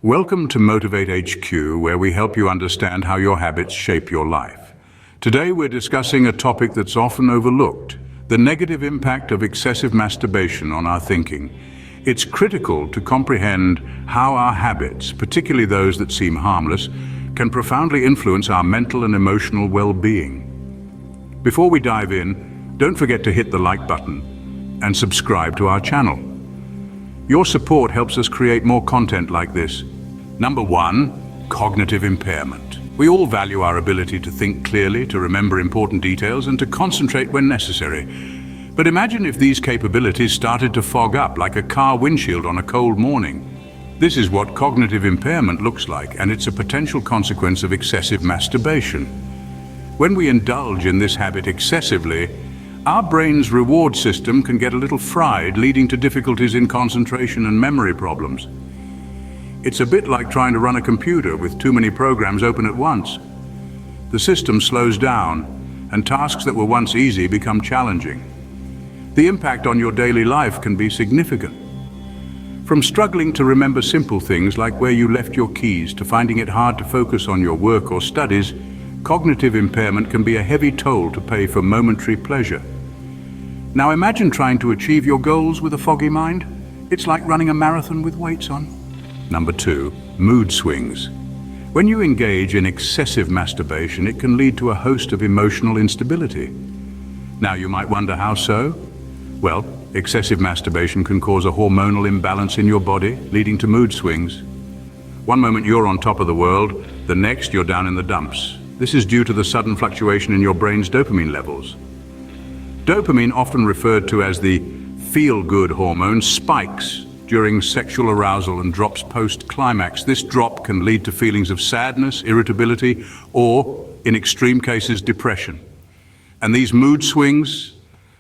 Welcome to Motivate HQ, where we help you understand how your habits shape your life. Today we're discussing a topic that's often overlooked, the negative impact of excessive masturbation on our thinking. It's critical to comprehend how our habits, particularly those that seem harmless, can profoundly influence our mental and emotional well-being. Before we dive in, don't forget to hit the like button and subscribe to our channel. Your support helps us create more content like this. Number 1, cognitive impairment. We all value our ability to think clearly, to remember important details, and to concentrate when necessary. But imagine if these capabilities started to fog up like a car windshield on a cold morning. This is what cognitive impairment looks like, and it's a potential consequence of excessive masturbation. When we indulge in this habit excessively, our brain's reward system can get a little fried, leading to difficulties in concentration and memory problems. It's a bit like trying to run a computer with too many programs open at once. The system slows down, and tasks that were once easy become challenging. The impact on your daily life can be significant. From struggling to remember simple things like where you left your keys to finding it hard to focus on your work or studies, cognitive impairment can be a heavy toll to pay for momentary pleasure. Now imagine trying to achieve your goals with a foggy mind. It's like running a marathon with weights on. Number 2, mood swings. When you engage in excessive masturbation, it can lead to a host of emotional instability. Now you might wonder how so? Well, excessive masturbation can cause a hormonal imbalance in your body, leading to mood swings. One moment you're on top of the world, the next you're down in the dumps. This is due to the sudden fluctuation in your brain's dopamine levels. Dopamine, often referred to as the feel-good hormone, spikes during sexual arousal and drops post-climax. This drop can lead to feelings of sadness, irritability, or, in extreme cases, depression. And these mood swings,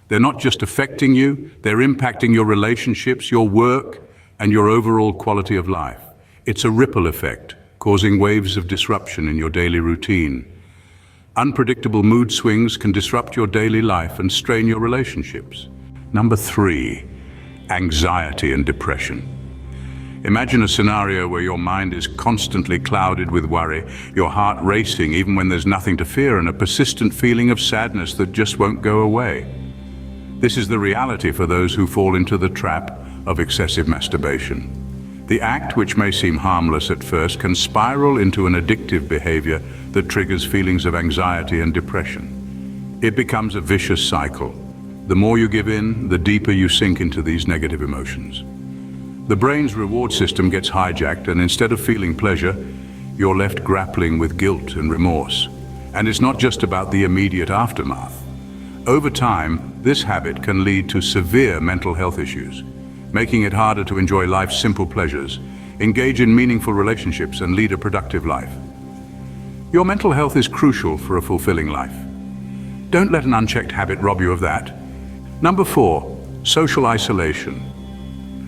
they're not just affecting you, they're impacting your relationships, your work, and your overall quality of life. It's a ripple effect, causing waves of disruption in your daily routine. Unpredictable mood swings can disrupt your daily life and strain your relationships. Number 3, anxiety and depression. Imagine a scenario where your mind is constantly clouded with worry, your heart racing even when there's nothing to fear, and a persistent feeling of sadness that just won't go away. This is the reality for those who fall into the trap of excessive masturbation. The act, which may seem harmless at first, can spiral into an addictive behavior that triggers feelings of anxiety and depression. It becomes a vicious cycle. The more you give in, the deeper you sink into these negative emotions. The brain's reward system gets hijacked, and instead of feeling pleasure, you're left grappling with guilt and remorse. And it's not just about the immediate aftermath. Over time, this habit can lead to severe mental health issues, making it harder to enjoy life's simple pleasures, engage in meaningful relationships, and lead a productive life. Your mental health is crucial for a fulfilling life. Don't let an unchecked habit rob you of that. Number 4, social isolation.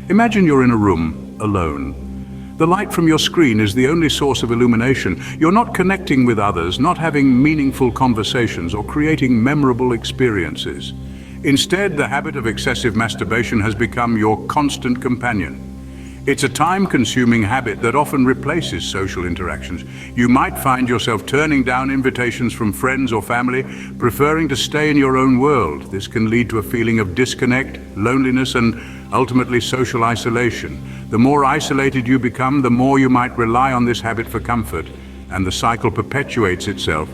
Imagine you're in a room alone. The light from your screen is the only source of illumination. You're not connecting with others, not having meaningful conversations, or creating memorable experiences. Instead, the habit of excessive masturbation has become your constant companion. It's a time-consuming habit that often replaces social interactions. You might find yourself turning down invitations from friends or family, preferring to stay in your own world. This can lead to a feeling of disconnect, loneliness, and ultimately social isolation. The more isolated you become, the more you might rely on this habit for comfort, and the cycle perpetuates itself.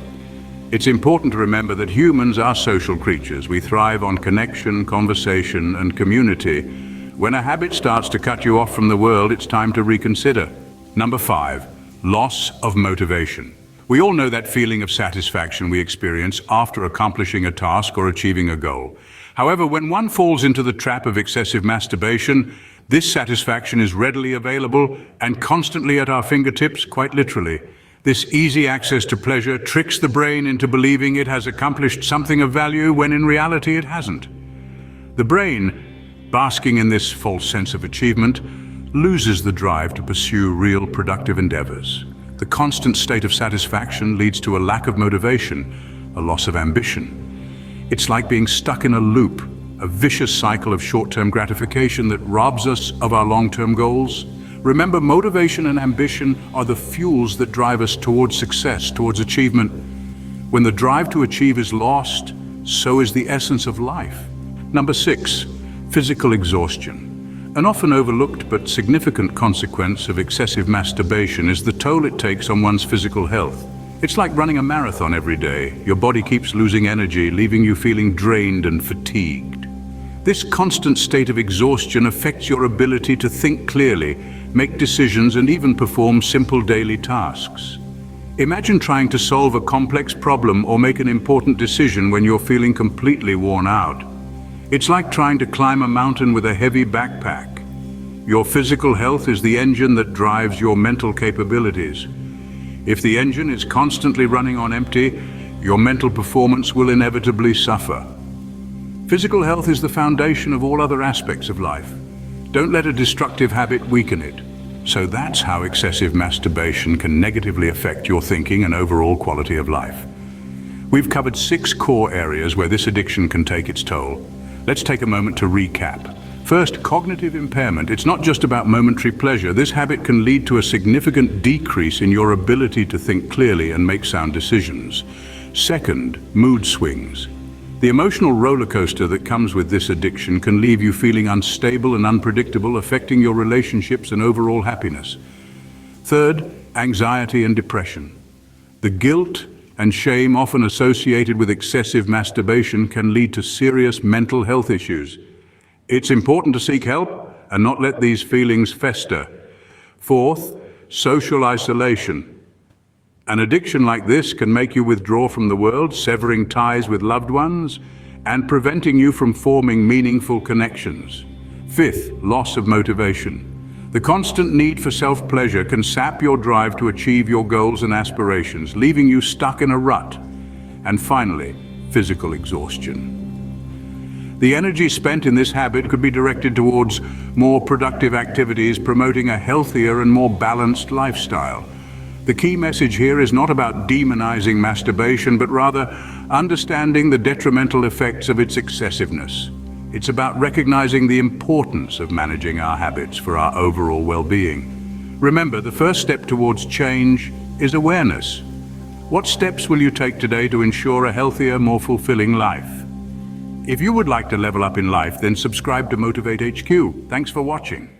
It's important to remember that humans are social creatures. We thrive on connection, conversation, and community. When a habit starts to cut you off from the world, it's time to reconsider. Number 5, loss of motivation. We all know that feeling of satisfaction we experience after accomplishing a task or achieving a goal. However, when one falls into the trap of excessive masturbation, this satisfaction is readily available and constantly at our fingertips, quite literally. This easy access to pleasure tricks the brain into believing it has accomplished something of value when in reality it hasn't. The brain, basking in this false sense of achievement, loses the drive to pursue real productive endeavors. The constant state of satisfaction leads to a lack of motivation, a loss of ambition. It's like being stuck in a loop, a vicious cycle of short-term gratification that robs us of our long-term goals. Remember, motivation and ambition are the fuels that drive us towards success, towards achievement. When the drive to achieve is lost, so is the essence of life. Number 6, physical exhaustion. An often overlooked but significant consequence of excessive masturbation is the toll it takes on one's physical health. It's like running a marathon every day. Your body keeps losing energy, leaving you feeling drained and fatigued. This constant state of exhaustion affects your ability to think clearly, make decisions, and even perform simple daily tasks. Imagine trying to solve a complex problem or make an important decision when you're feeling completely worn out. It's like trying to climb a mountain with a heavy backpack. Your physical health is the engine that drives your mental capabilities. If the engine is constantly running on empty, your mental performance will inevitably suffer. Physical health is the foundation of all other aspects of life. Don't let a destructive habit weaken it. So that's how excessive masturbation can negatively affect your thinking and overall quality of life. We've covered 6 core areas where this addiction can take its toll. Let's take a moment to recap. First, cognitive impairment. It's not just about momentary pleasure. This habit can lead to a significant decrease in your ability to think clearly and make sound decisions. Second, mood swings. The emotional roller coaster that comes with this addiction can leave you feeling unstable and unpredictable, affecting your relationships and overall happiness. Third, anxiety and depression. The guilt and shame often associated with excessive masturbation can lead to serious mental health issues. It's important to seek help and not let these feelings fester. Fourth, social isolation. An addiction like this can make you withdraw from the world, severing ties with loved ones, and preventing you from forming meaningful connections. Fifth, loss of motivation. The constant need for self-pleasure can sap your drive to achieve your goals and aspirations, leaving you stuck in a rut. And finally, physical exhaustion. The energy spent in this habit could be directed towards more productive activities, promoting a healthier and more balanced lifestyle. The key message here is not about demonizing masturbation, but rather understanding the detrimental effects of its excessiveness. It's about recognizing the importance of managing our habits for our overall well-being. Remember, the first step towards change is awareness. What steps will you take today to ensure a healthier, more fulfilling life? If you would like to level up in life, then subscribe to Motivate HQ. Thanks for watching.